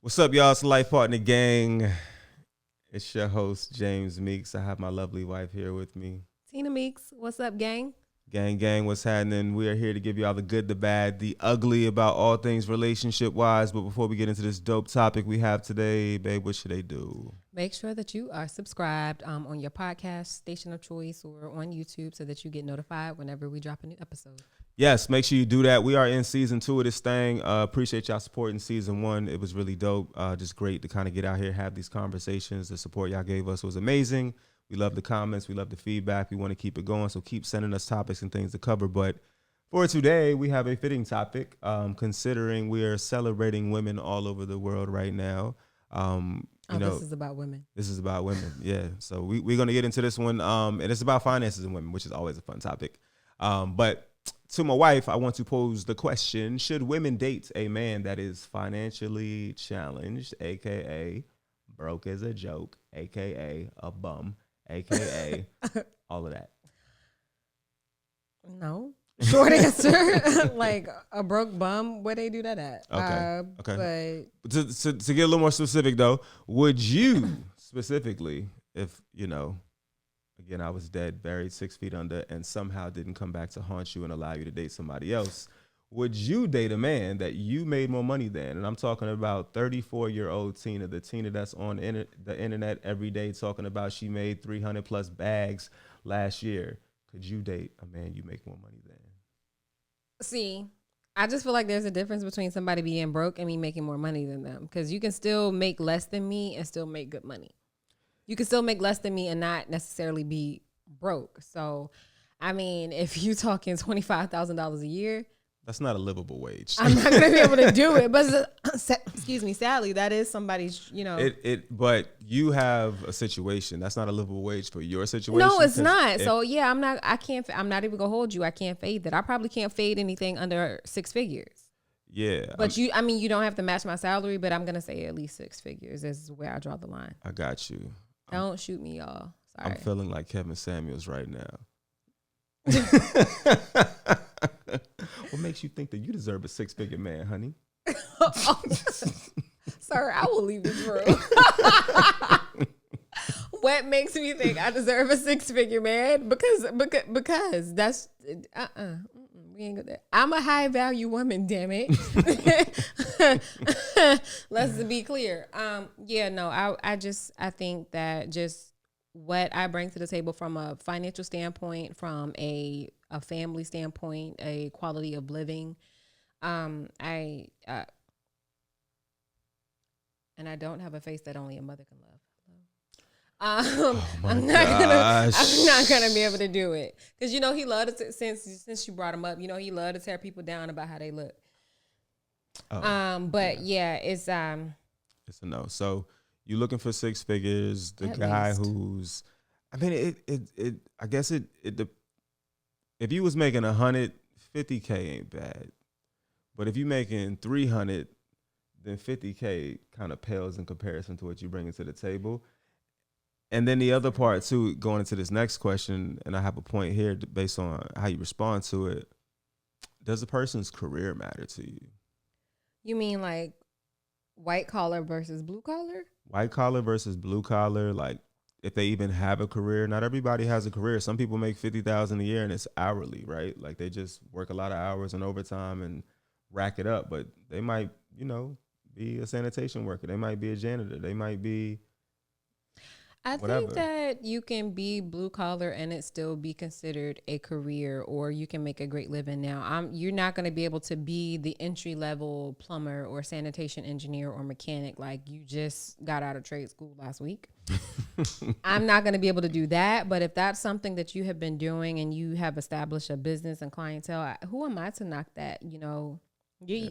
What's up, y'all? It's the Life Partner Gang. It's your host, James Meeks. I have my lovely wife here with me. Tina Meeks, what's up, gang? Gang, what's happening? We are here to give you all the good, the bad, the ugly about all things relationship-wise. But before we get into this dope topic we have today, babe, what should they do? Make sure that you are subscribed on your podcast station of choice or on YouTube so that you get notified whenever we drop a new episode. Yes, make sure you do that. We are in season 2 of this thing. Appreciate y'all supporting season 1. It was really dope. Just great to kind of get out here, have these conversations. The support y'all gave us was amazing. We love the comments. We love the feedback. We want to keep it going. So keep sending us topics and things to cover. But for today, we have a fitting topic, considering we are celebrating women all over the world right now. This is about women. This is about women, yeah. So we're going to get into this one. And it's about finances and women, which is always a fun topic. But to my wife, I want to pose the question, should women date a man that is financially challenged, a.k.a. broke as a joke, a.k.a. a bum, a.k.a. all of that? No. Short answer, like a broke bum, where they do that at? Okay. But to get a little more specific, though, would you specifically, if, again, I was dead, buried 6 feet under, and somehow didn't come back to haunt you and allow you to date somebody else, would you date a man that you made more money than? And I'm talking about 34-year-old Tina, the Tina that's on the internet every day talking about she made 300 plus bags last year. Could you date a man you make more money than? See, I just feel like there's a difference between somebody being broke and me making more money than them, because you can still make less than me and still make good money. You can still make less than me and not necessarily be broke. So, I mean, if you talking $25,000 a year, that's not a livable wage. I'm not going to be able to do it. But excuse me, sadly, that is somebody's, But you have a situation. That's not a livable wage for your situation. No, it's not. So yeah, I'm not even gonna hold you. I can't fade that. I probably can't fade anything under 6 figures. Yeah. But you don't have to match my salary, but I'm gonna say at least 6 figures. This is where I draw the line. I got you. Don't shoot me, y'all. Sorry. I'm feeling like Kevin Samuels right now. What makes you think that you deserve a 6-figure man, honey? Sir, I will leave this room. What makes me think I deserve a 6-figure man? Because that's we ain't good there. I'm a high value woman, damn it. Let's be clear. I think that just what I bring to the table from a financial standpoint, from a family standpoint, a quality of living, and I don't have a face that only a mother can love. I'm not gonna be able to do it, because he loved to, since you brought him up. He loved to tear people down about how they look. It's a no. So you looking for 6 figures? The guy least. Who's, I mean, I guess if you was making 150K ain't bad, but if you making 300, then 50K kind of pales in comparison to what you bring to the table. And then the other part too, going into this next question, and I have a point here based on how you respond to it. Does a person's career matter to you? You mean like white collar versus blue collar? White collar versus blue collar, like if they even have a career. Not everybody has a career. Some people make $50,000 a year and it's hourly, right? Like they just work a lot of hours and overtime and rack it up. But they might, be a sanitation worker. They might be a janitor. They might be whatever. Think that you can be blue collar and it still be considered a career, or you can make a great living. Now, you're not going to be able to be the entry level plumber or sanitation engineer or mechanic like you just got out of trade school last week. I'm not going to be able to do that. But if that's something that you have been doing and you have established a business and clientele, who am I to knock that? You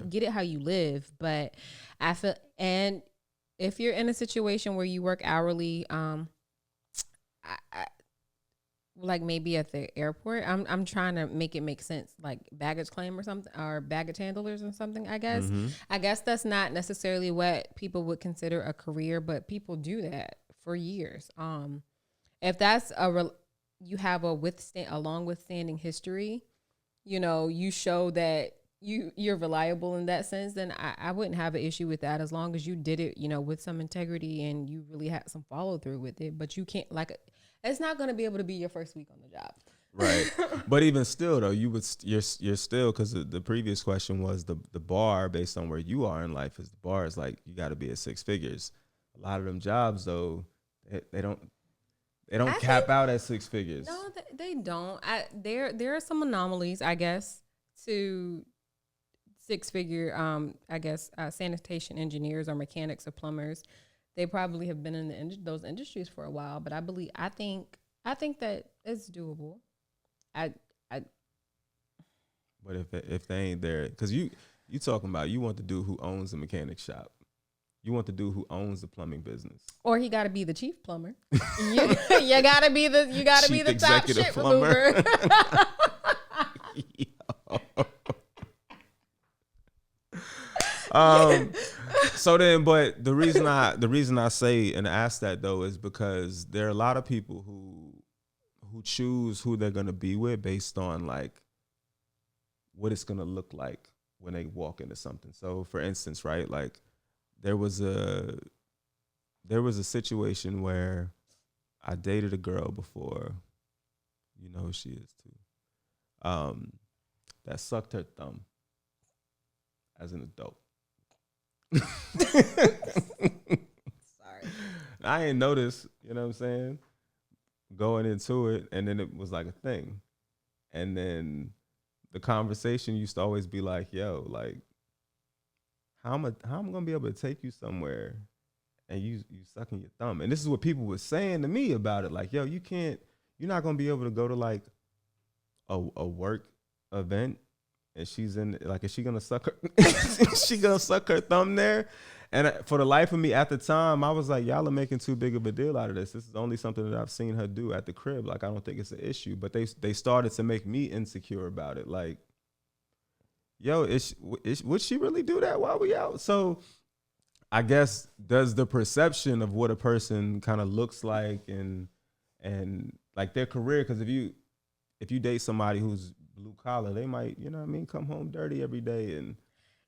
get it how you live. But I feel, and if you're in a situation where you work hourly, like maybe at the airport, I'm trying to make it make sense, like baggage claim or something, or baggage handlers or something. I guess. Mm-hmm. I guess that's not necessarily what people would consider a career, but people do that for years. If that's you have a long withstanding history, you show that you're reliable in that sense, then I wouldn't have an issue with that as long as you did it, with some integrity and you really had some follow through with it. But you can't it's not going to be able to be your first week on the job. Right. But even still though, you're still, because the previous question was the bar based on where you are in life, is the bar is like you got to be at six figures. A lot of them jobs though, they don't cap out at six figures. No, they don't. There are some anomalies, I guess, to six figure sanitation engineers or mechanics or plumbers. They probably have been in those industries for a while, but I think that it's doable. But if they ain't there, because you talking about, you want the dude who owns the mechanic shop, you want the dude who owns the plumbing business, or he got to be the chief plumber. you gotta be the top shit remover. So then, but the reason I say and ask that though is because there are a lot of people who choose who they're gonna be with based on like what it's gonna look like when they walk into something. So for instance, right, like there was a situation where I dated a girl before, you know who she is too, that sucked her thumb as an adult. Sorry. I ain't noticed, you know what I'm saying, going into it, and then it was like a thing. And then the conversation used to always be like, yo, like, how am I gonna be able to take you somewhere and you sucking your thumb? And this is what people were saying to me about it. Like, yo, you're not gonna be able to go to like a work event and she's in, like, is she gonna suck her she gonna suck her thumb there? And for the life of me at the time, I was like, y'all are making too big of a deal out of this. This is only something that I've seen her do at the crib. Like, I don't think it's an issue. But they started to make me insecure about it. Like, yo, would she really do that while we out? So I guess, does the perception of what a person kind of looks like and like their career, because if you date somebody who's blue collar, they might, you know what I mean, come home dirty every day. And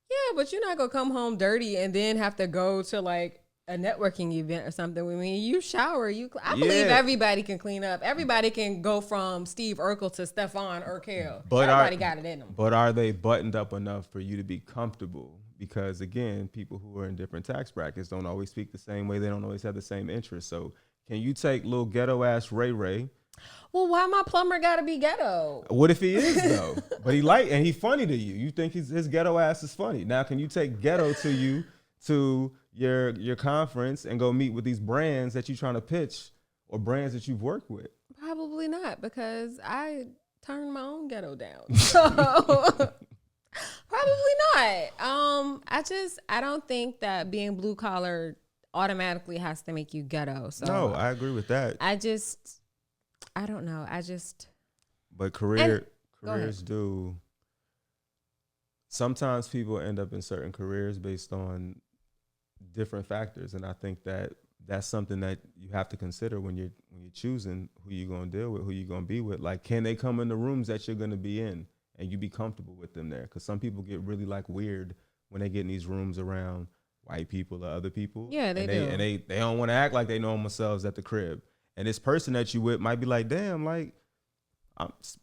yeah, but you're not gonna come home dirty and then have to go to like a networking event or something. I mean, you shower, I believe everybody can clean up. Everybody can go from Steve Urkel to Stefan Urkel. But everybody got it in them. But are they buttoned up enough for you to be comfortable? Because again, people who are in different tax brackets don't always speak the same way. They don't always have the same interests. So can you take little ghetto ass Ray? Well, why my plumber gotta be ghetto? What if he is though? But he funny to you. You think his ghetto ass is funny. Now, can you take ghetto to you to your conference and go meet with these brands that you're trying to pitch or brands that you've worked with? Probably not, because I turned my own ghetto down. So probably not. I don't think that being blue collar automatically has to make you ghetto. So no, I agree with that. I don't know. But careers do. Sometimes people end up in certain careers based on different factors, and I think that that's something that you have to consider when you're choosing who you're going to deal with, who you're going to be with. Like, can they come in the rooms that you're going to be in, and you be comfortable with them there? Because some people get really like weird when they get in these rooms around white people or other people. Yeah, they do. And they don't want to act like they know themselves at the crib. And this person that you with might be like, damn, like,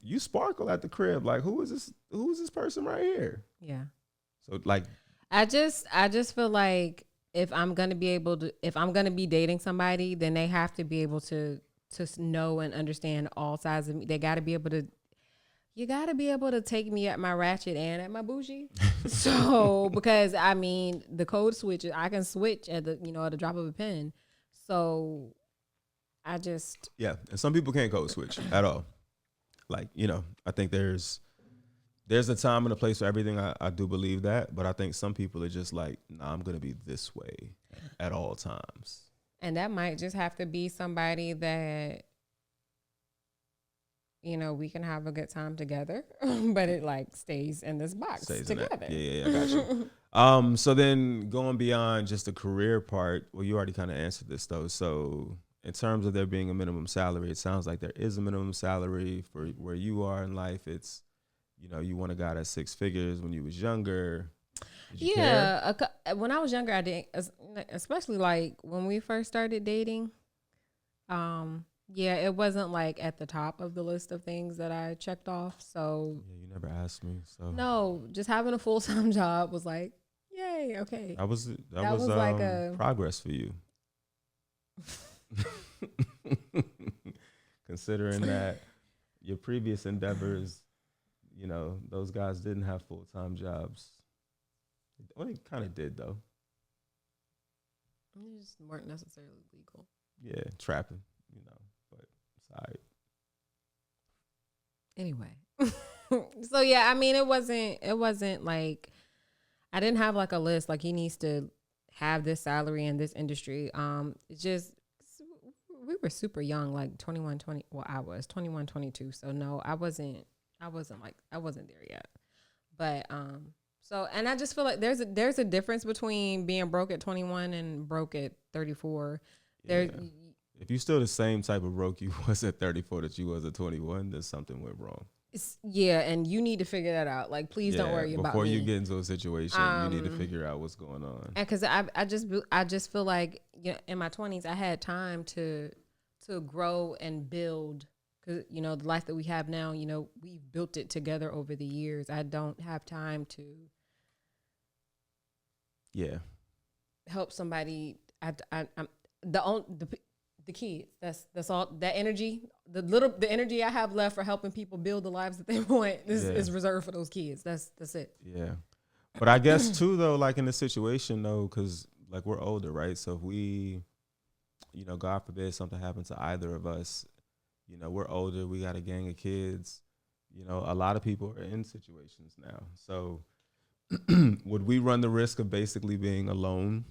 you sparkle at the crib. Like, who is this person right here? Yeah. So like, I just feel like if I'm gonna be dating somebody, then they have to be able to know and understand all sides of me. You got to be able to take me at my ratchet and at my bougie. So because I mean, the code switch, I can switch at the drop of a pen. So yeah, and some people can't code switch at all. Like, I think there's a time and a place for everything. I do believe that, but I think some people are just like, nah, I'm gonna be this way at all times. And that might just have to be somebody that we can have a good time together, but it like stays in this box together. Yeah, I got you. So then going beyond just the career part, well, you already kind of answered this though. So in terms of there being a minimum salary, it sounds like there is a minimum salary for where you are in life. It's you want a guy that's 6 figures when you was younger? Did you Yeah, when I was younger, I didn't, especially like when we first started dating. Yeah, it wasn't like at the top of the list of things that I checked off. So Yeah, you never asked me. So no, just having a full-time job was like, yay, okay. that was like a progress for you. Considering that your previous endeavors, those guys didn't have full-time jobs. Well, they kind of did though. They just weren't necessarily legal. Yeah, trapping, but it's all right. Anyway. So yeah, I mean it wasn't like I didn't have like a list like he needs to have this salary in this industry. It's just we were super young, like 21, 20. Well, I was 21, 22. So no, I wasn't there yet. But so, and I just feel like there's a difference between being broke at 21 and broke at 34. Yeah. If you're still the same type of broke you was at 34 that you was at 21, then something went wrong. Yeah, and you need to figure that out. Like, please don't worry about me. Before you get into a situation, you need to figure out what's going on. And because I just feel like in my 20s, I had time to grow and build. Because, the life that we have now, we've built it together over the years. I don't have time to help somebody. I'm the kids. That's all. That energy, the energy I have left for helping people build the lives that they want is reserved for those kids. That's it. Yeah, but I guess too though, like in this situation though, because like we're older, right? So if we, God forbid something happened to either of us, we're older. We got a gang of kids. A lot of people are in situations now. So would we run the risk of basically being alone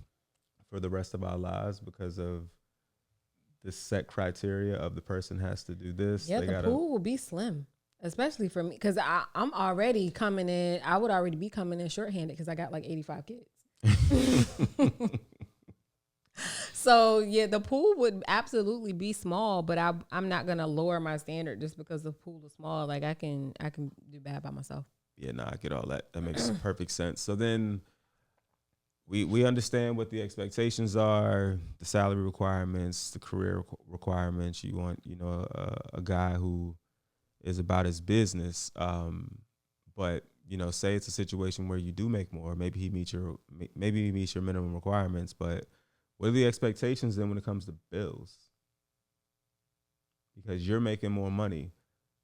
for the rest of our lives because of this set criteria of the person has to do this? Yeah, the pool will be slim, especially for me, because I'm already coming in. I would already be coming in shorthanded because I got like 85 kids. So yeah, the pool would absolutely be small, but I'm not gonna lower my standard just because the pool is small. Like I can do bad by myself. Yeah, no, I get all that. That makes perfect sense. So then we understand what the expectations are, the salary requirements, the career requirements. You want, a guy who is about his business. But, say it's a situation where you do make more. Maybe he meets your minimum requirements. But what are the expectations then when it comes to bills? Because you're making more money.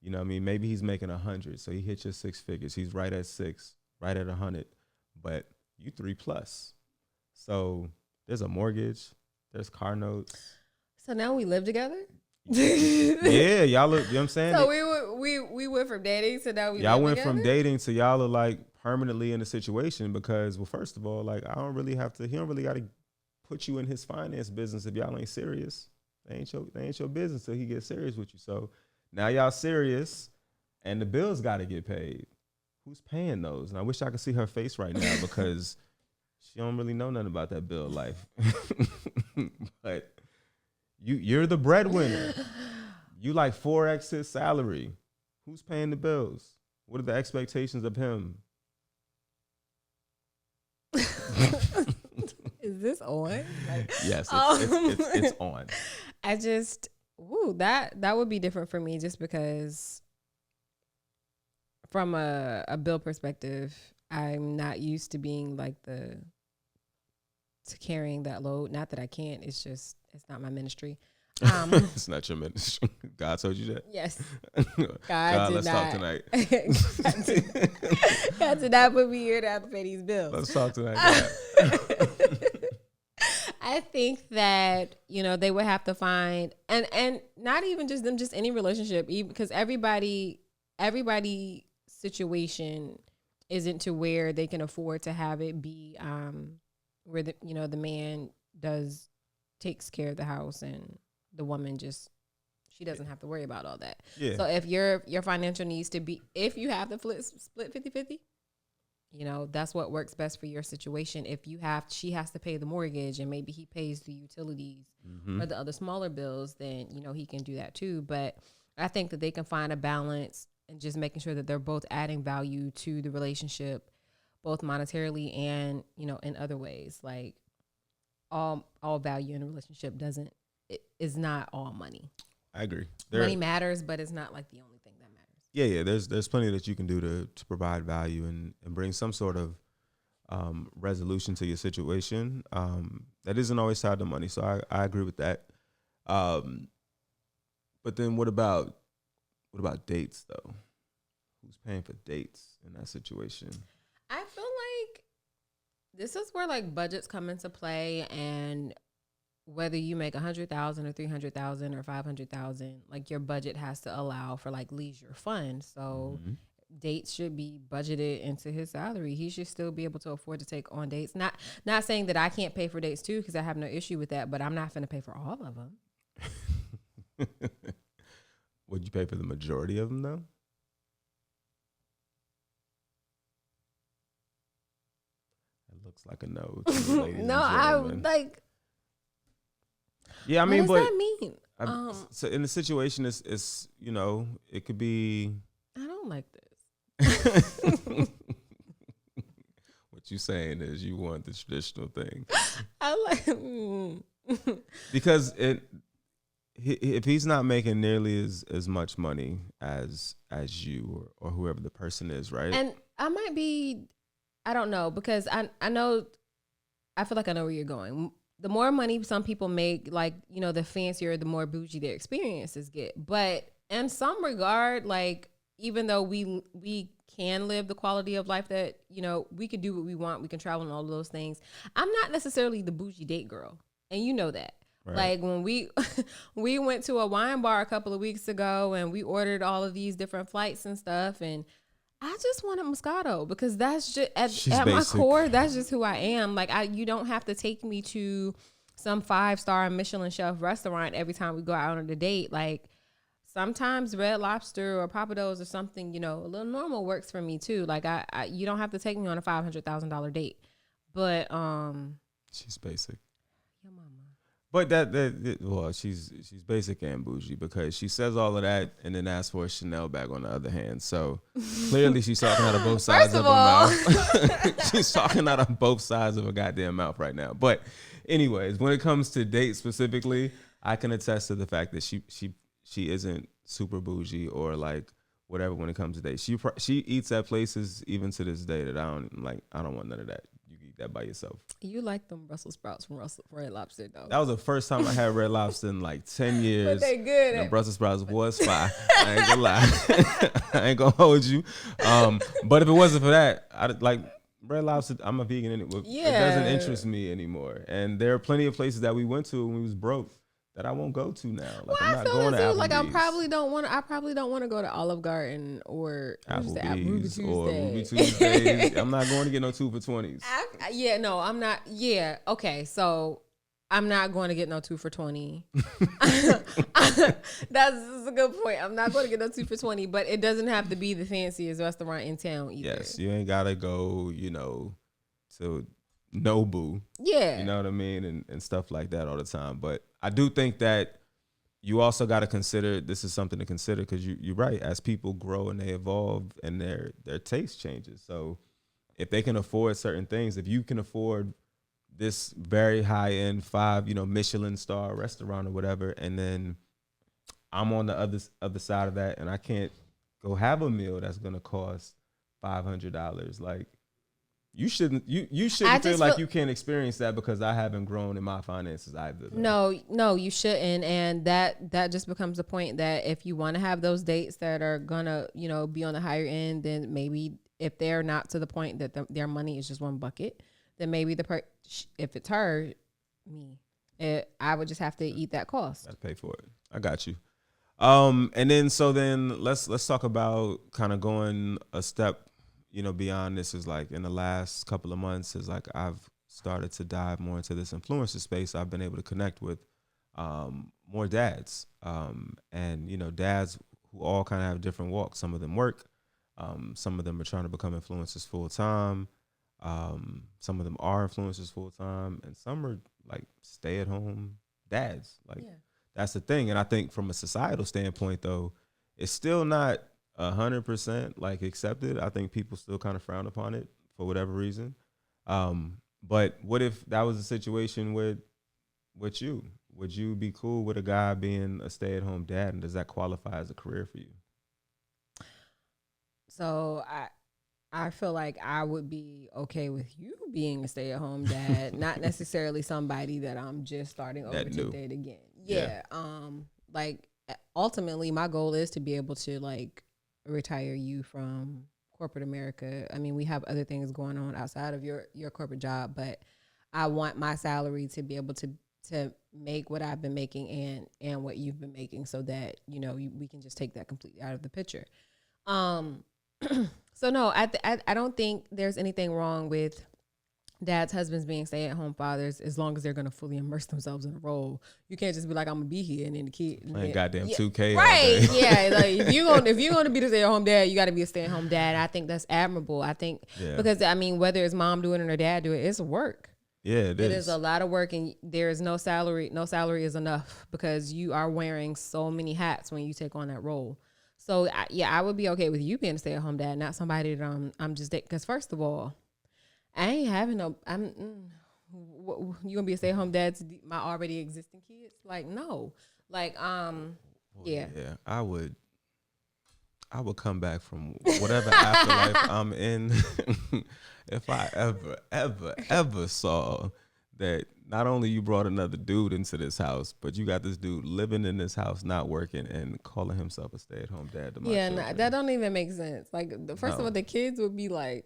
Maybe he's making 100, so he hits your 6 figures. He's right at 6, right at 100, but you 3+. So there's a mortgage, there's car notes. So now we live together? Yeah, y'all look, you know what I'm saying? So we went from dating to now y'all went together? From dating to y'all are like permanently in a situation because, well, first of all, like he don't really got to put you in his finance business if y'all ain't serious. They ain't your business till he gets serious with you. So now y'all serious, and the bills got to get paid. Who's paying those? And I wish I could see her face right now because she don't really know nothing about that bill life. But you're the breadwinner. You like 4x his salary. Who's paying the bills? What are the expectations of him? Is this on? Yes, it's on. I just, that would be different for me just because from a bill perspective, I'm not used to being like to carrying that load. Not that I can't. It's not my ministry. It's not your ministry. God told you that? Yes. God, did let's not. talk tonight. God did not put me here to have to pay these bills. Let's talk tonight. I think that, they would have to find, and not even just them, just any relationship, even because everybody situation isn't to where they can afford to have it be where the man takes care of the house and the woman she doesn't have to worry about all that. Yeah. So if your financial needs to be, if you have the split 50-50, that's what works best for your situation. If she has to pay the mortgage and maybe he pays the utilities or the other smaller bills, then, he can do that too. But I think that they can find a balance and just making sure that they're both adding value to the relationship, both monetarily and, you know, in other ways. Like all value in a relationship is not all money. I agree. Money matters, but it's not like the only thing that matters. Yeah. There's plenty that you can do to provide value and bring some sort of resolution to your situation. That isn't always tied to money. So I agree with that. But then what about dates though? Who's paying for dates in that situation? I feel like this is where like budgets come into play, and whether you make 100,000 or 300,000 or 500,000, like your budget has to allow for like leisure fun. So dates should be budgeted into his salary. He should still be able to afford to take on dates. Not saying that I can't pay for dates too, because I have no issue with that, but I'm not going to pay for all of them. Would you pay for the majority of them though? It looks like a no. No, I like. Yeah, I mean, what does that mean? So in the situation, it's you know, it could be. I don't like this. What you saying is you want the traditional thing. I like because if he's not making nearly as much money as you or whoever the person is, right? And I might be, I don't know, because I know, I feel like I know where you're going. The more money some people make, like, you know, the fancier, the more bougie their experiences get. But in some regard, like, even though we can live the quality of life that, you know, we can do what we want, we can travel and all of those things, I'm not necessarily the bougie date girl. And you know that. Right. Like when we went to a wine bar a couple of weeks ago and we ordered all of these different flights and stuff, and I just wanted Moscato because that's just at my core, that's just who I am. Like you don't have to take me to some 5-star Michelin chef restaurant every time we go out on a date. Like sometimes Red Lobster or Papados or something, you know, a little normal works for me too. Like I you don't have to take me on a $500,000 date. But she's basic. Your mama. But well, she's basic and bougie because she says all of that and then asks for a Chanel bag on the other hand. So clearly she's talking out of both sides of her mouth. She's talking out of both sides of her goddamn mouth right now. But anyways, when it comes to dates specifically, I can attest to the fact that she isn't super bougie or like whatever when it comes to dates. She eats at places even to this day that I don't want none of that. You eat that by yourself. You like them Brussels sprouts from Red Lobster though. That was the first time I had Red Lobster in like 10 years. But they good. And the Brussels sprouts was fire. I ain't gonna lie. I ain't gonna hold you. But if it wasn't for that, I'd like Red Lobster. I'm a vegan anyway. Yeah. It doesn't interest me anymore. And there are plenty of places that we went to when we was broke that I won't go to now. Like I'm not going to Applebee's. Like I probably don't want to go to Olive Garden or Applebee's or Ruby Tuesdays. I'm not going to get no 2 for $20s. Yeah, no, I'm not. Yeah, okay, so I'm not going to get no 2 for $20. That's a good point. I'm not going to get no 2 for $20, but it doesn't have to be the fanciest restaurant in town either. Yes, you ain't gotta go, you know, to Nobu. Yeah, you know what I mean, and stuff like that all the time. But I do think that you also got to consider, this is something to consider because you're right, as people grow and they evolve and their taste changes. So if they can afford certain things, if you can afford this very high end 5, you know, Michelin star restaurant or whatever, and then I'm on the other side of that and I can't go have a meal that's gonna cost $500, like you shouldn't feel like you can't experience that because I haven't grown in my finances either. Though. No, you shouldn't. And that just becomes the point that if you want to have those dates that are gonna, you know, be on the higher end, then maybe if they're not to the point that their money is just one bucket, then maybe if it's her, I would just have to eat that cost. I'd pay for it. I got you. And then let's talk about kind of going a step, you know, beyond this. Is like in the last couple of months is like I've started to dive more into this influencer space. I've been able to connect with more dads, and you know, dads who all kind of have different walks. Some of them work, some of them are trying to become influencers full time, some of them are influencers full time, and some are like stay at home dads. Like that's the thing. And I think from a societal standpoint, though, it's still not 100% like accepted. I think people still kind of frown upon it for whatever reason. But what if that was a situation with you? Would you be cool with a guy being a stay-at-home dad, and does that qualify as a career for you? So I feel like I would be okay with you being a stay-at-home dad, not necessarily somebody that I'm just starting over to date again. Yeah. Like ultimately my goal is to be able to like retire you from corporate America. I mean, we have other things going on outside of your corporate job, but I want my salary to be able to make what I've been making and what you've been making, so that we can just take that completely out of the picture. So no, I don't think there's anything wrong with dads, husbands being stay-at-home fathers, as long as they're going to fully immerse themselves in the role. You can't just be like, I'm gonna be here and then the kid playing goddamn 2K right all day. Yeah, like if you're gonna be the stay-at-home dad, you got to be a stay-at-home dad. I think that's admirable. I think because I mean, whether it's mom doing it or dad doing it, it's work. Yeah, it is. It is a lot of work, and there is no salary. No salary is enough because you are wearing so many hats when you take on that role. So I would be okay with you being a stay-at-home dad, not somebody that I'm just because first of all, I ain't having no. You gonna be a stay-at-home dad to my already existing kids? Like no, like yeah. I would come back from whatever afterlife I'm in if I ever saw that not only you brought another dude into this house, but you got this dude living in this house, not working, and calling himself a stay-at-home dad to my children. Nah, that don't even make sense. Like first of all, the kids would be like,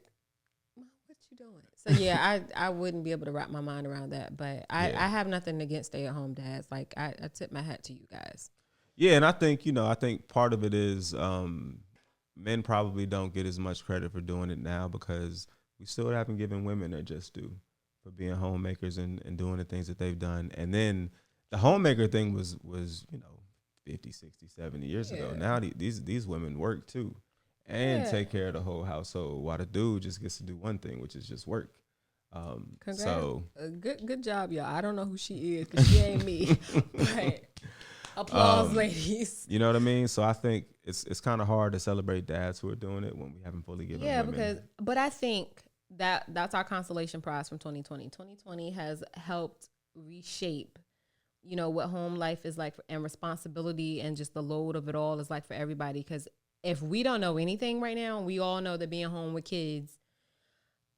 "What you doing?" So yeah, I wouldn't be able to wrap my mind around that. But I have nothing against stay-at-home dads. Like I tip my hat to you guys. Yeah, and I think part of it is men probably don't get as much credit for doing it now because we still haven't given women their just due for being homemakers and doing the things that they've done. And then the homemaker thing was 50, 60, 70 years ago. Now these women work too and take care of the whole household, while the dude just gets to do one thing, which is just work. Congrats. So good job, y'all. I don't know who she is because she ain't me. But applause, ladies. You know what I mean? So I think it's kind of hard to celebrate dads who are doing it when we haven't fully given women. But I think that's our consolation prize from 2020. 2020 has helped reshape, what home life is like and responsibility and just the load of it all is like for everybody. Because if we don't know anything right now, we all know that being home with kids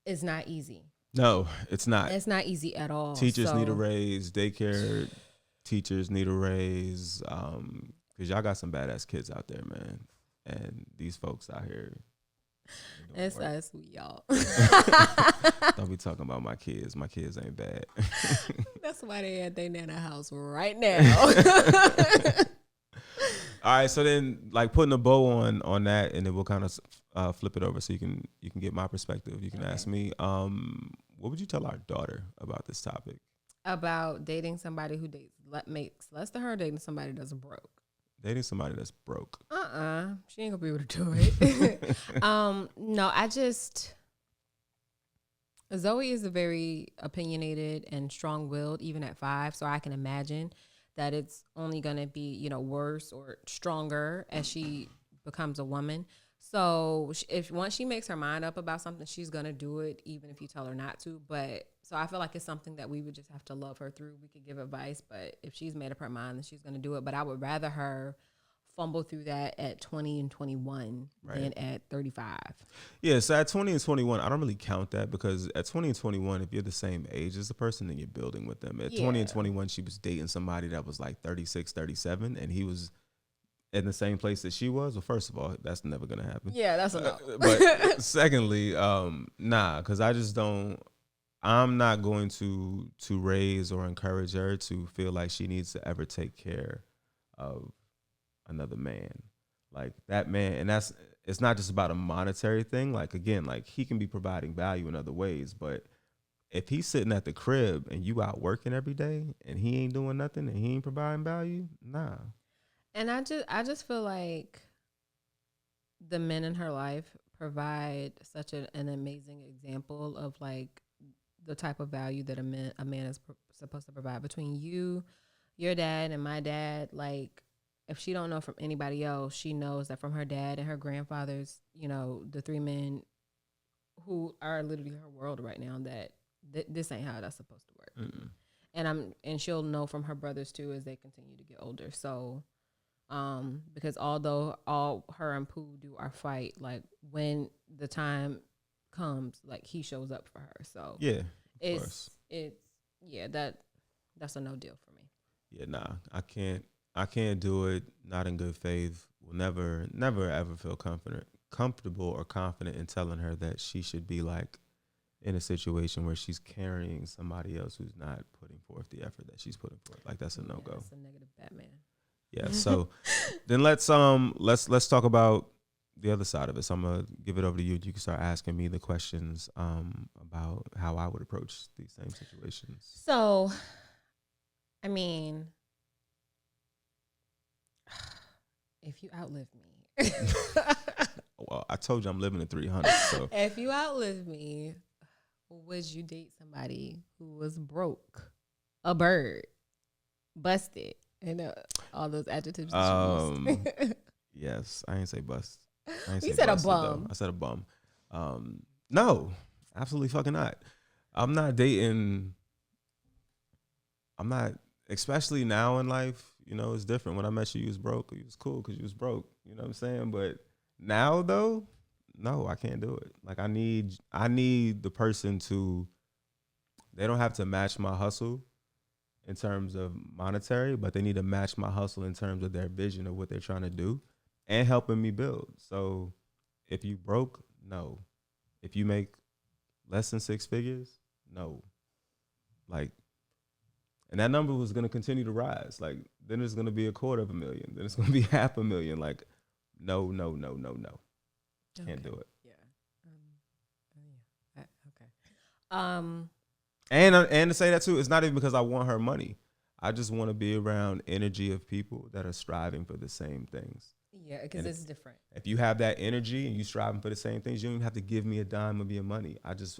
is not easy. No, it's not. It's not easy at all. Teachers need a raise. Daycare teachers need a raise. Because y'all got some badass kids out there, man. And these folks out here. It's us, y'all. Don't be talking about my kids. My kids ain't bad. That's why they at their nana house right now. All right, so then like putting a bow on that, and then we'll kind of flip it over so you can get my perspective. You can ask me, what would you tell our daughter about this topic? About dating somebody who makes less than her, dating somebody that's broke. Dating somebody that's broke. She ain't gonna be able to do it. No, Zoe is a very opinionated and strong-willed, even at 5. So I can imagine that it's only gonna be, worse or stronger as she becomes a woman. So if once she makes her mind up about something, she's gonna do it, even if you tell her not to. But so I feel like it's something that we would just have to love her through. We could give advice, but if she's made up her mind, then she's gonna do it. But I would rather her fumble through that at 20 and 21 than at 35. Yeah, so at 20 and 21, I don't really count that because at 20 and 21, if you're the same age as the person, then you're building with them. At 20 and 21, she was dating somebody that was like 36, 37, and he was in the same place that she was. Well, first of all, that's never going to happen. Yeah, that's a no. But secondly, nah, because I'm not going to raise or encourage her to feel like she needs to ever take care of another man. Like that man, and it's not just about a monetary thing. Like again, like he can be providing value in other ways, but if he's sitting at the crib and you out working every day and he ain't doing nothing and he ain't providing value, nah. And I just feel like the men in her life provide such an amazing example of like the type of value that a man is supposed to provide. Between you, your dad, and my dad, like if she don't know from anybody else, she knows that from her dad and her grandfathers, you know, the three men who are literally her world right now, that this ain't how that's supposed to work. Mm-mm. And she'll know from her brothers too as they continue to get older. So, because although all her and Pooh do our fight, like when the time comes, like he shows up for her. So yeah, it's that's a no deal for me. Yeah, nah, I can't do it. Not in good faith. Will never ever feel comfortable or confident in telling her that she should be like in a situation where she's carrying somebody else who's not putting forth the effort that she's putting forth. Like that's a no go. That's a negative Batman. Yeah. So then let's talk about the other side of it. So I'm gonna give it over to you. You can start asking me the questions about how I would approach these same situations. So, I mean, if you outlive me, well, I told you I'm living at 300. So if you outlive me, would you date somebody who was broke, a bird, busted, and all those adjectives? Yes, I ain't say bust. You said a bum. Though. I said a bum. No, absolutely fucking not. I'm not dating. I'm not, especially now in life. You know, it's different. When I met you, you was broke. You was cool because you was broke. You know what I'm saying? But now though, no, I can't do it. Like I need the person to. They don't have to match my hustle in terms of monetary, but they need to match my hustle in terms of their vision of what they're trying to do and helping me build. So if you broke, no. If you make less than 6 figures, no. Like, and that number was going to continue to rise. Like, then it's going to be $250,000. Then it's going to be $500,000. Like, no. Can't do it. Yeah. Okay. And to say that too, it's not even because I want her money. I just want to be around energy of people that are striving for the same things. Yeah, because it's different. If you have that energy and you striving for the same things, you don't even have to give me a dime of your money.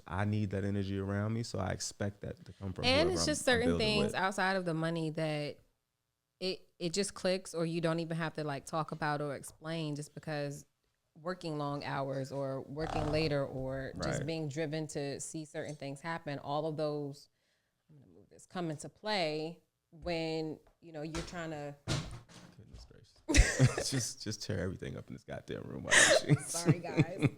I need that energy around me, so I expect that to come from. And it's just certain things outside of the money that it just clicks, or you don't even have to like talk about or explain, just because working long hours or working later or just being driven to see certain things happen. All of those, I'm gonna move this, come into play when you're trying to. just tear everything up in this goddamn room. Sorry, guys.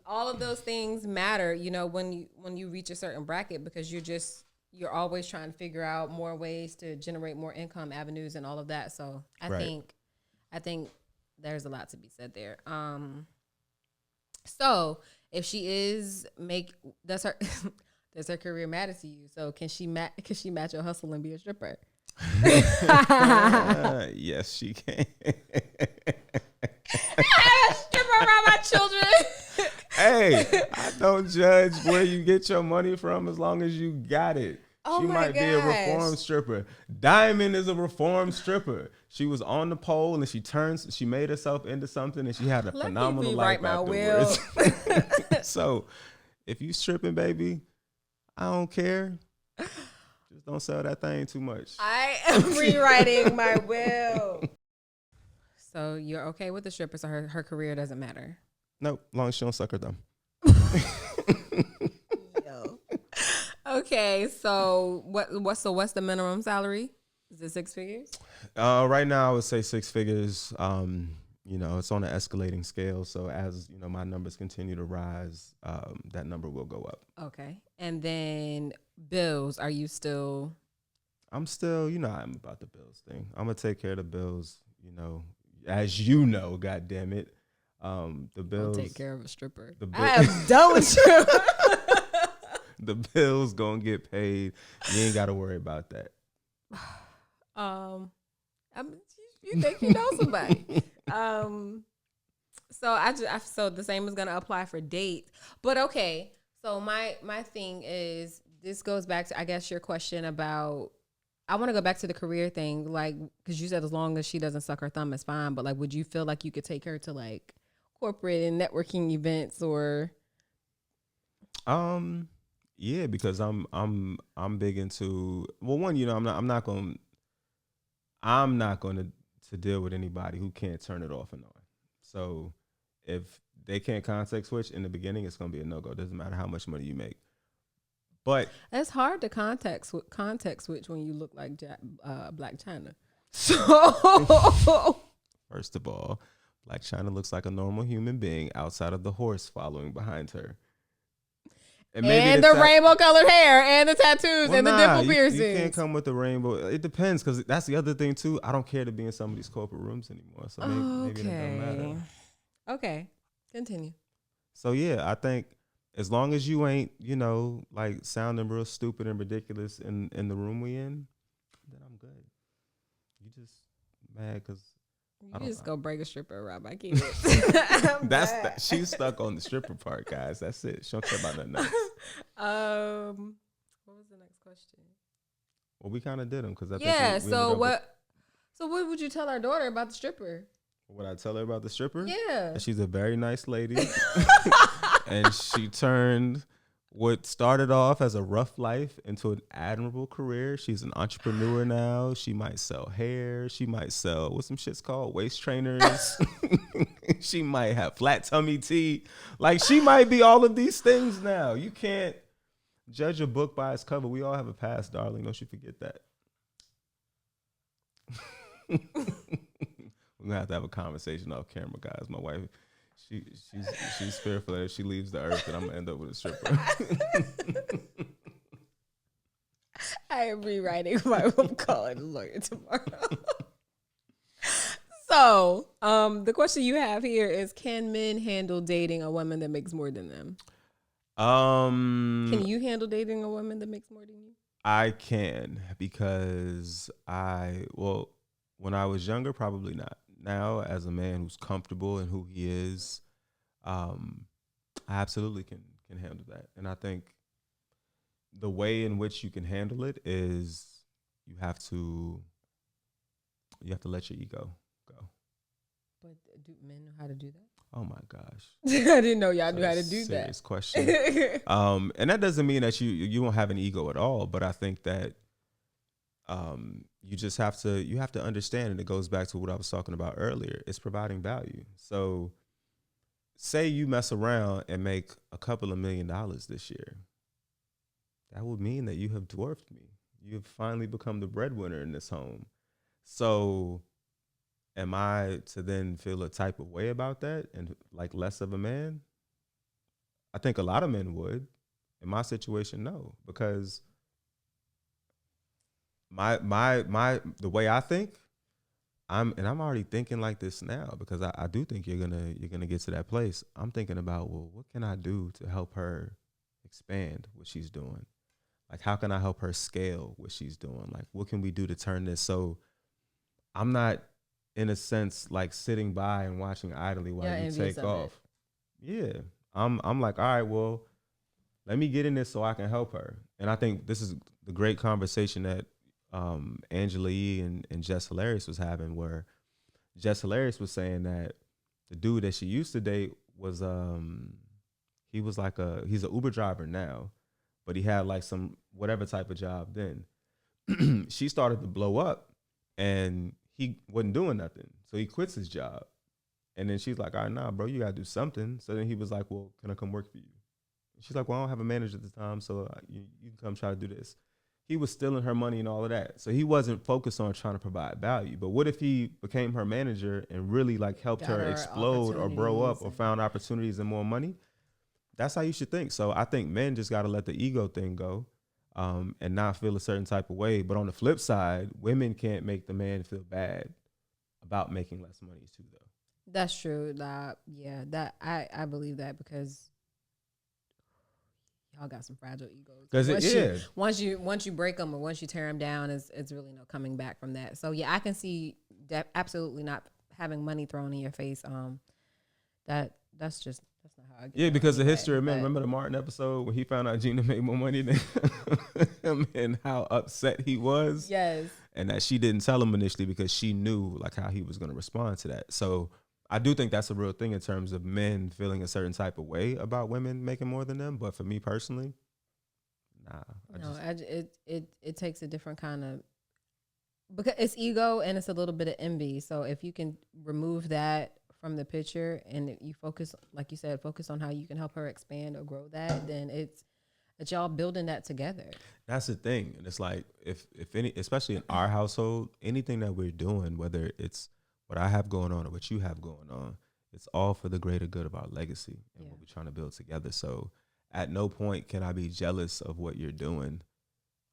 All of those things matter, when you reach a certain bracket, because you're always trying to figure out more ways to generate more income avenues and all of that. So I think there's a lot to be said there. So if she is does her career matter to you? So can she match your hustle and be a stripper? Yes, she can. I have a stripper around my children. Hey, I don't judge where you get your money from as long as you got it. Oh she might be a reformed stripper. Diamond is a reformed stripper. She was on the pole and she made herself into something, and she had a phenomenal life afterwards. So if you stripping, baby, I don't care. Just don't sell that thing too much. I am rewriting my will. So you're okay with the stripper, so her career doesn't matter? Nope, as long as she don't suck her thumb. Yo. Okay, so what's the minimum salary? Is it 6 figures? Right now I would say 6 figures. It's on an escalating scale. So as my numbers continue to rise, that number will go up. Okay. And then bills, are you still? I'm still, I'm about the bills thing. I'm gonna take care of the bills, as you know, God damn it. The bills. I'll take care of a stripper. I am done with you. The bills gonna get paid. You ain't gotta worry about that. You think you know somebody. So the same is gonna apply for dates. But okay, so my thing is, this goes back to, I guess, your question about, I want to go back to the career thing, like, because you said as long as she doesn't suck her thumb, it's fine. But like, would you feel like you could take her to like corporate and networking events or? Yeah, because I'm big into, well, one, I'm not going to to deal with anybody who can't turn it off and on. So if they can't context switch in the beginning, it's gonna be a no-go. Doesn't matter how much money you make. But it's hard to context switch when you look like Black China. So first of all, Black China looks like a normal human being outside of the horse following behind her. And the rainbow colored hair and the tattoos and the dimple piercings. You can't come with the rainbow. It depends, because that's the other thing too. I don't care to be in some of these corporate rooms anymore. So maybe it doesn't matter. Okay. Continue. So yeah, I think as long as you ain't, like sounding real stupid and ridiculous in the room we in, then I'm good. You just mad because you just go break a stripper around my kids. She's stuck on the stripper part, guys. That's it. She don't care about nothing else. What was the next question? Well, we kind of did them because I think. Yeah. So what would you tell our daughter about the stripper? What I tell her about the stripper? Yeah. That she's a very nice lady, and she turned what started off as a rough life into an admirable career. She's an entrepreneur now. She might sell hair. She might sell, what's some shit's called? Waist trainers. She might have flat tummy tea. Like, she might be all of these things now. You can't judge a book by its cover. We all have a past, darling. Don't you forget that. We're going to have a conversation off camera, guys. My wife, she's fearful that if she leaves the earth that I'm going to end up with a stripper. I am rewriting my calling a lawyer tomorrow. So, the question you have here is, can men handle dating a woman that makes more than them? Can you handle dating a woman that makes more than you? I can, because when I was younger, probably not. Now, as a man who's comfortable in who he is, I absolutely can handle that. And I think the way in which you can handle it is you have to let your ego go. But do men know how to do that? Oh my gosh. I didn't know y'all knew how to do that. Serious question. And that doesn't mean that you don't have an ego at all, but I think that you just have to understand, and it goes back to what I was talking about earlier. It's providing value. So say you mess around and make a couple of $1 million this year. That would mean that you have dwarfed me. You've finally become the breadwinner in this home. So am I to then feel a type of way about that and like less of a man? I think a lot of men would. In my situation, no, because the way I think, I'm already thinking like this now, because I do think you're gonna get to that place. I'm thinking about, well, what can I do to help her expand what she's doing? Like, how can I help her scale what she's doing? Like, what can we do to turn this? So I'm not, in a sense, like sitting by and watching idly while you take off. Yeah. I'm like, all right, well, let me get in this so I can help her. And I think this is the great conversation that Angela Yee and Jess Hilarious was having, where Jess Hilarious was saying that the dude that she used to date was he's an Uber driver now, but he had like some whatever type of job then. She started to blow up and he wasn't doing nothing. So he quits his job. And then she's like, all right, nah, bro, you gotta do something. So then he was like, well, can I come work for you? She's like, well, I don't have a manager at the time, so you can come try to do this. He was stealing her money and all of that. So he wasn't focused on trying to provide value. But what if he became her manager and really like helped her explode or grow up or found opportunities and more money? That's how you should think. So I think men just got to let the ego thing go and not feel a certain type of way. But on the flip side, women can't make the man feel bad about making less money too, though. That's true. I believe that, because y'all got some fragile egos. Because once you break them or once you tear them down, it's really no coming back from that. So yeah, I can see that absolutely not having money thrown in your face. That's not how I get. Yeah, because the history of men. Remember the Martin episode when he found out Gina made more money than him and how upset he was. Yes, and that she didn't tell him initially because she knew like how he was going to respond to that. So I do think that's a real thing in terms of men feeling a certain type of way about women making more than them. But for me personally, nah. It takes a different kind of. because it's ego and it's a little bit of envy. So if you can remove that from the picture and you focus, like you said, focus on how you can help her expand or grow that, then it's y'all building that together. That's the thing. And it's like if any, especially in our household, anything that we're doing, whether it's what I have going on or what you have going on, it's all for the greater good of our legacy and what we're trying to build together. So at no point can I be jealous of what you're doing.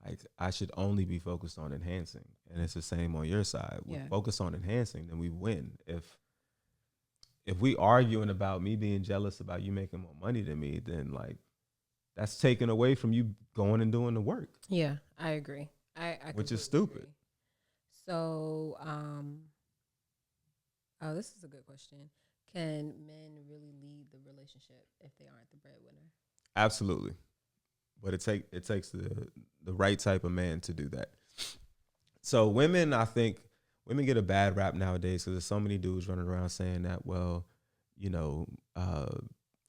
Like I should only be focused on enhancing. And it's the same on your side. We focus on enhancing, then we win. If we arguing about me being jealous about you making more money than me, then like that's taken away from you going and doing the work. Yeah, I agree. I which is stupid. Agree. So, oh, this is a good question. Can men really lead the relationship if they aren't the breadwinner? Absolutely, but it takes the right type of man to do that. So women, I think women get a bad rap nowadays because there's so many dudes running around saying that, well, you know,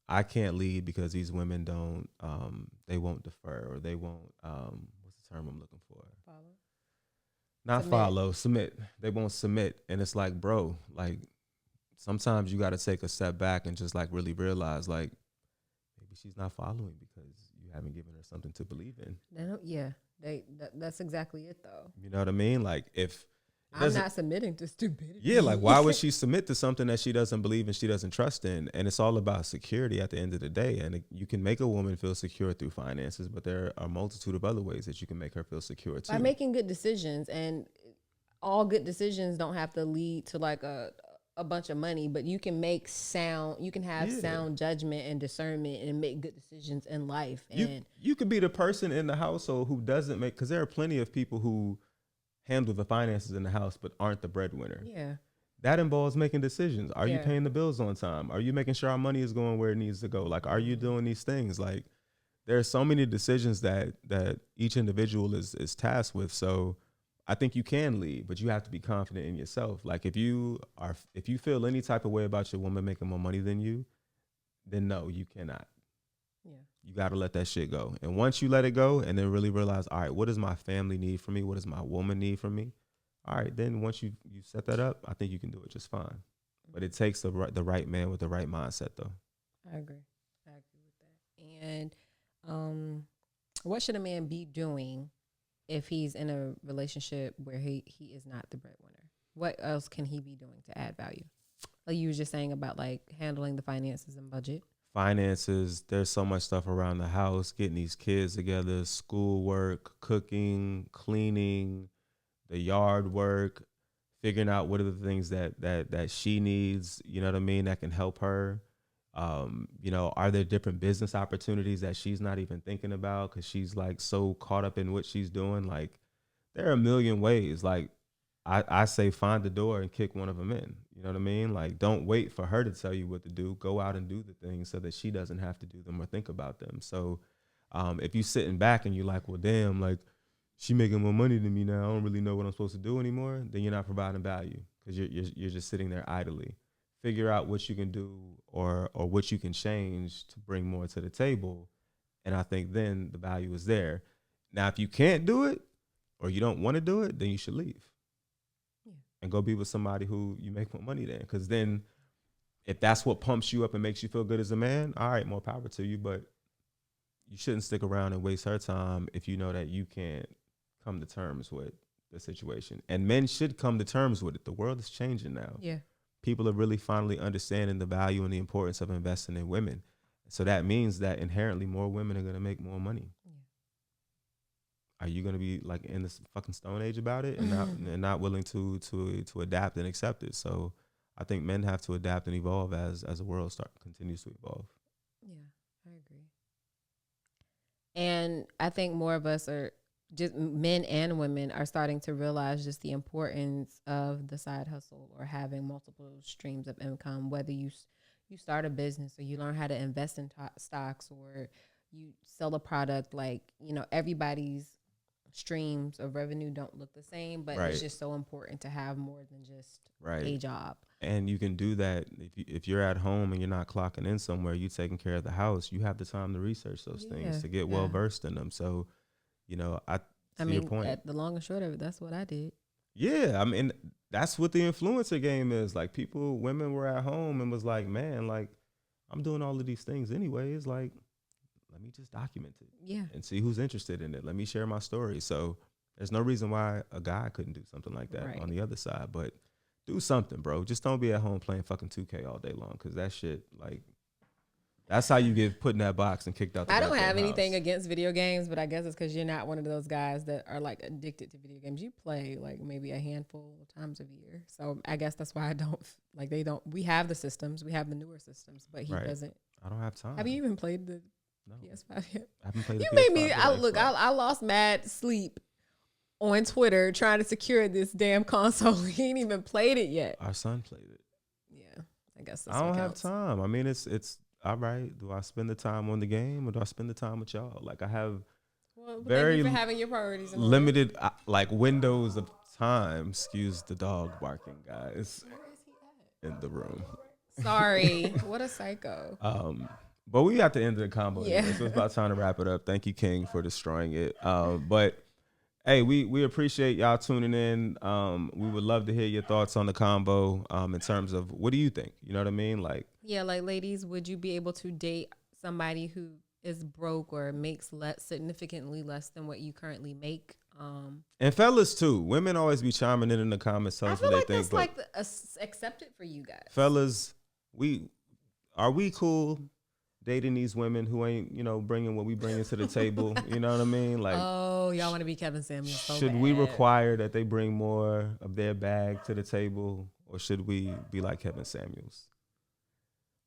I can't lead because these women don't, they won't defer or they won't, what's the term I'm looking for? Follow? Not submit. Follow, submit. They won't submit. And it's like, bro, like sometimes you got to take a step back and just like really realize like maybe she's not following because you haven't given her something to believe in. That's exactly it though. You know what I mean? Like if I'm not submitting to stupidity. Yeah, like why would she submit to something that she doesn't believe and she doesn't trust in? And it's all about security at the end of the day. And you can make a woman feel secure through finances, but there are a multitude of other ways that you can make her feel secure too. By making good decisions, and all good decisions don't have to lead to like a bunch of money, but you can make you can have sound judgment and discernment and make good decisions in life. And you could be the person in the household who doesn't make, because there are plenty of people who handle the finances in the house but aren't the breadwinner. Yeah. That involves making decisions. Are you paying the bills on time? Are you making sure our money is going where it needs to go? Like, are you doing these things? Like, there are so many decisions that each individual is tasked with. So I think you can lead, but you have to be confident in yourself. Like if you feel any type of way about your woman making more money than you, then no, you cannot. Yeah. You got to let that shit go. And once you let it go and then really realize, all right, what does my family need from me? What does my woman need from me? All right, then once you set that up, I think you can do it just fine. But it takes the right man with the right mindset, though. I agree with that. And what should a man be doing if he's in a relationship where he is not the breadwinner? What else can he be doing to add value? Like you were just saying about like handling the finances and budget. Finances, there's so much stuff around the house, getting these kids together, schoolwork, cooking, cleaning, the yard work, figuring out what are the things that she needs, you know what I mean, that can help her. You know, are there different business opportunities that she's not even thinking about because she's like so caught up in what she's doing? Like there are a million ways. Like I say find the door and kick one of them in. You know what I mean? Like don't wait for her to tell you what to do. Go out and do the things so that she doesn't have to do them or think about them. So if you sitting back and you're like, well, damn, like she making more money than me now, I don't really know what I'm supposed to do anymore, then you're not providing value because you're just sitting there idly. Figure out what you can do or what you can change to bring more to the table. And I think then the value is there. Now, if you can't do it or you don't want to do it, then you should leave and go be with somebody who you make more money than. Because then if that's what pumps you up and makes you feel good as a man, all right, more power to you. But you shouldn't stick around and waste her time if you know that you can't come to terms with the situation. And men should come to terms with it. The world is changing now. Yeah. People are really finally understanding the value and the importance of investing in women. So that means that inherently more women are going to make more money. Yeah. Are you going to be like in this fucking Stone Age about it and not willing to adapt and accept it? So I think men have to adapt and evolve as the world continues to evolve. Yeah, I agree. And I think more of us are just men and women are starting to realize just the importance of the side hustle or having multiple streams of income, whether you start a business or you learn how to invest in stocks or you sell a product. Like, you know, everybody's streams of revenue don't look the same, but it's just so important to have more than just a job. And you can do that if you're at home and you're not clocking in somewhere, you taking care of the house, you have the time to research those things, to get well versed in them. So, you know, I mean, your point. At the long and short of it, that's what I did. Yeah, I mean, that's what the influencer game is. Like women were at home and was like, man, like I'm doing all of these things anyways. Like, let me just document it. Yeah. And see who's interested in it. Let me share my story. So there's no reason why a guy couldn't do something like that on the other side. But do something, bro. Just don't be at home playing fucking 2K all day long, because that shit, like, that's how you get put in that box and kicked out the I don't have house. anything against video games, but I guess it's because you're not one of those guys that are like addicted to video games. You play like maybe a handful of times a year. So I guess that's why I don't like, we have the systems, we have the newer systems, but he doesn't. I don't have time. Have you even played the PS5 yet? I haven't played the PS5. You made me, I lost mad sleep on Twitter trying to secure this damn console. He ain't even played it yet. Our son played it. Yeah, I guess that's I don't have time. I mean, it's all right. Do I spend the time on the game or do I spend the time with y'all? Like, I have very thank you for having your priorities in limited like windows of time. Excuse the dog barking, guys. Where is he at? In the room. Sorry. What a psycho. But we got to end the combo. Yeah. So it's about time to wrap it up. Thank you, King, for destroying it. But hey, we appreciate y'all tuning in. We would love to hear your thoughts on the combo in terms of what do you think? You know what I mean? Like, yeah, like, ladies, would you be able to date somebody who is broke or makes significantly less than what you currently make? And fellas too. Women always be chiming in the comments, tell us what they think. That's like accepted for you guys. Fellas, are we cool dating these women who ain't, bringing what we bringing to the table? You know what I mean? Like, oh, y'all want to be Kevin Samuels so should bad. we require that they bring more of their bag to the table, or should we be like Kevin Samuels?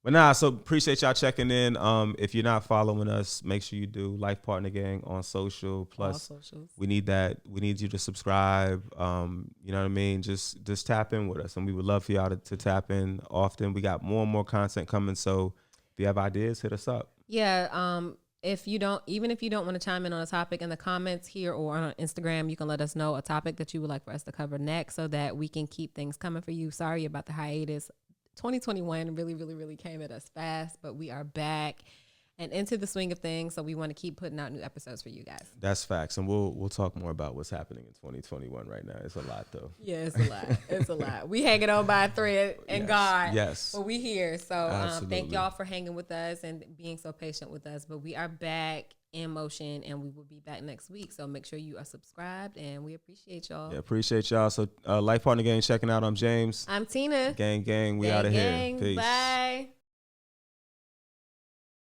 But so appreciate y'all checking in. If you're not following us, make sure you do. Life Partner Gang on social. Plus, we need that. We need you to subscribe. You know what I mean? Just tap in with us, and we would love for y'all to tap in often. We got more and more content coming, so if you have ideas, hit us up. Yeah. If you don't want to chime in on a topic in the comments here or on Instagram, you can let us know a topic that you would like for us to cover next, so that we can keep things coming for you. Sorry about the hiatus. 2021 really, really, really came at us fast, but we are back and into the swing of things. So we want to keep putting out new episodes for you guys. That's facts. And we'll talk more about what's happening in 2021 right now. It's a lot though. Yeah, it's a lot. It's a lot. We hanging on by a thread and yes. God. Yes. But we here. So thank y'all for hanging with us and being so patient with us. But we are back in motion, and we will be back next week. So make sure you are subscribed, and we appreciate y'all. Yeah, appreciate y'all. So Life Partner Gang checking out. I'm James. I'm Tina. Gang, we out of here. Peace. Bye.